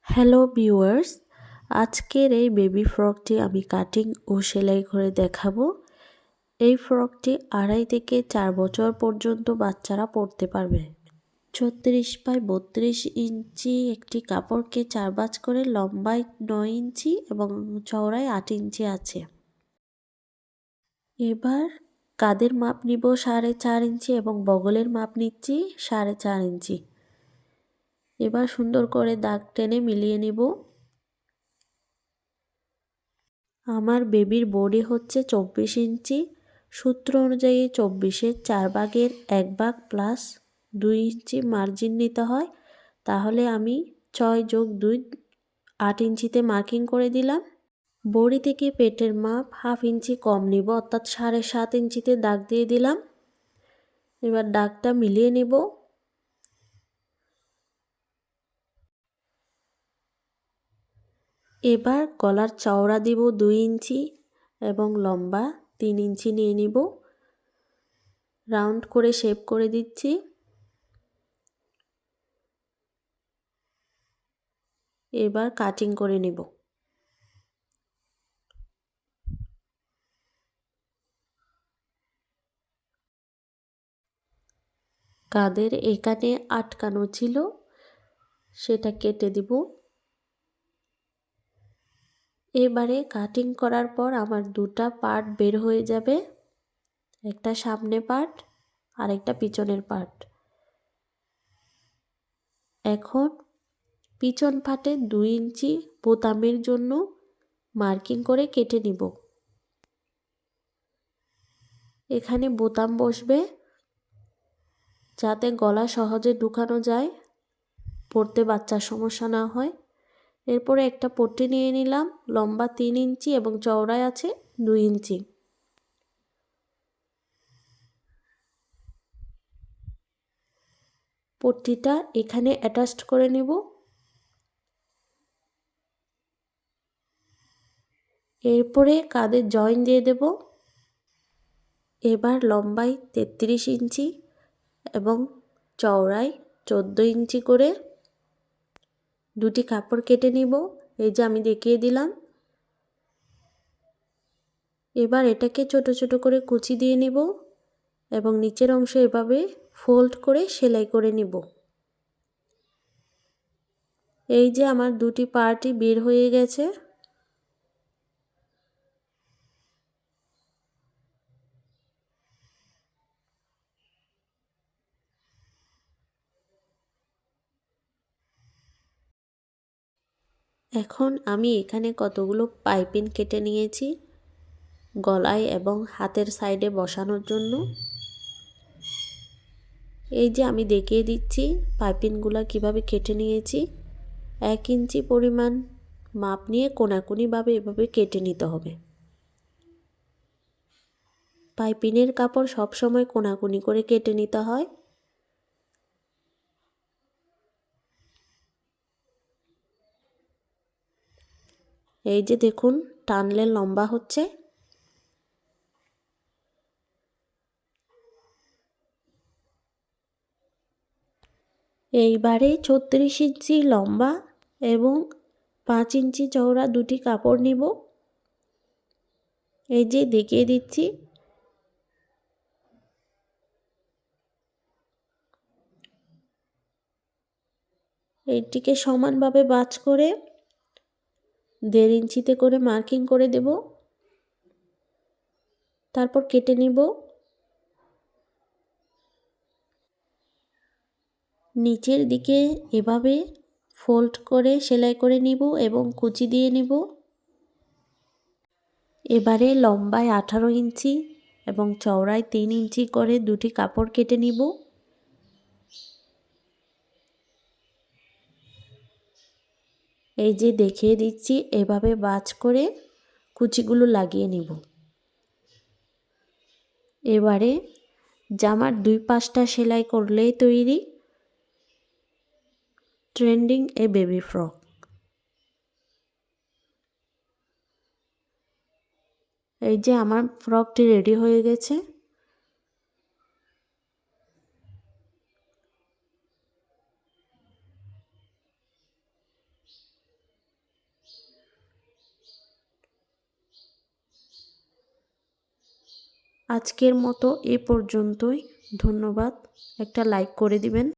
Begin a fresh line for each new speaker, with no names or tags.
Hello viewers, আজকের এই baby ফ্রকটি আমি কাটিং ও সেলাই করে দেখাবো। এই ফ্রকটি 2.5 থেকে 4 বছর পর্যন্ত বাচ্চারা পরতে পারবে। 34x32 একটি কাপড়কে 4 ভাঁজ করে লম্বায় 9 ইঞ্চি এবং চওড়ায় 8 ইঞ্চি আছে। এবার কাঁধের মাপ নিব 4.5 ইঞ্চি এবং বগলের মাপ নিচ্ছি 4.5 ইঞ্চি। এবার সুন্দর করে দাগ টেনে মিলিয়ে নিব। আমার বেবির বডি হচ্ছে 24 ইঞ্চি। সূত্র অনুযায়ী 24-এর 4 ভাগের 1 ভাগ প্লাস 2 ইঞ্চি মার্জিন নিতে হয়। তাহলে আমি 6 + 2 8 ইঞ্চিতে মার্কিং করে দিলাম। বডি থেকে পেটের মাপ হাফ ইঞ্চি কম নিব, অর্থাৎ 7.5 ইঞ্চিতে দাগ দিয়ে দিলাম। এবার দাগটা মিলিয়ে নেব। এবার গলার চওড়া দিব 2 ইঞ্চি এবং লম্বা 3 ইঞ্চি নিয়ে নিব। রাউন্ড করে শেপ করে দিচ্ছি। এবার কাটিং করে নেব। কাঁধের এখানে আটকানো ছিল, সেটা কেটে দিব। এবারে কাটিং করার পর আমার দুটা পার্ট বের হয়ে যাবে, একটা সামনে পার্ট আর একটা পিছনের পার্ট। এখন পিছন পার্টে 2 ইঞ্চি বোতামের জন্য মার্কিং করে কেটে নিব। এখানে বোতাম বসবে যাতে গলা সহজে ঢুকানো যায়, পরতে বাচ্চার সমস্যা না হয়। এরপরে একটা পট্টি নিয়ে নিলাম, লম্বা 3 ইঞ্চি এবং চওড়ায় আছে 2 ইঞ্চি। পট্টিটা এখানে অ্যাটাচড করে নেব। এরপরে কাঁধের জয়েন দিয়ে দেব। এবার লম্বায় 33 ইঞ্চি এবং চওড়ায় 14 ইঞ্চি করে দুটি কাপড় কেটে নিব। এই যে আমি দেখিয়ে দিলাম। এবার এটাকে ছোট ছোট করে কুচি দিয়ে নিব এবং নিচের অংশ এভাবে ফোল্ড করে সেলাই করে নিব। এই যে আমার দুটি পার্টই বের হয়ে গেছে। এখন আমি এখানে কতগুলো পাইপিং কেটে নিয়েছি গলায় এবং হাতের সাইডে বসানোর জন্য। এই যে আমি দেখিয়ে দিচ্ছি পাইপিংগুলো কিভাবে কেটে নিয়েছি। 1 ইঞ্চি পরিমাণ মাপ নিয়ে কোনাকুনিভাবে এভাবে কেটে নিতে হবে। পাইপিংয়ের কাপড় সবসময় কোনাকুনি করে কেটে নিতে হয়। এই যে দেখুন টানলে লম্বা হচ্ছে। এইবারে 36 ইঞ্চি লম্বা এবং 5 ইঞ্চি চওড়া দুটি কাপড় নিব। এই যে দেখিয়ে দিচ্ছি। এইটিকে সমানভাবে ভাঁজ করে 1.5 ইঞ্চিতে করে মার্কিং করে দেব। তারপর কেটে নিব। নিচের দিকে এভাবে ফোল্ড করে সেলাই করে নিব এবং কুচি দিয়ে নিব। এবারে লম্বায় 18 ইঞ্চি এবং চওড়ায় 3 ইঞ্চি করে দুটি কাপড় কেটে নিব। এই যে দেখিয়ে দিচ্ছি, এভাবে ভাঁজ করে কুচিগুলো লাগিয়ে নিব। এবারে জামার 2 পাশটা সেলাই করলেই তৈরি ট্রেন্ডিং এ বেবি ফ্রক। এই যে আমার ফ্রকটি রেডি হয়ে গেছে। আজকের মতো এ পর্যন্তই। ধন্যবাদ। একটা লাইক করে দিবেন।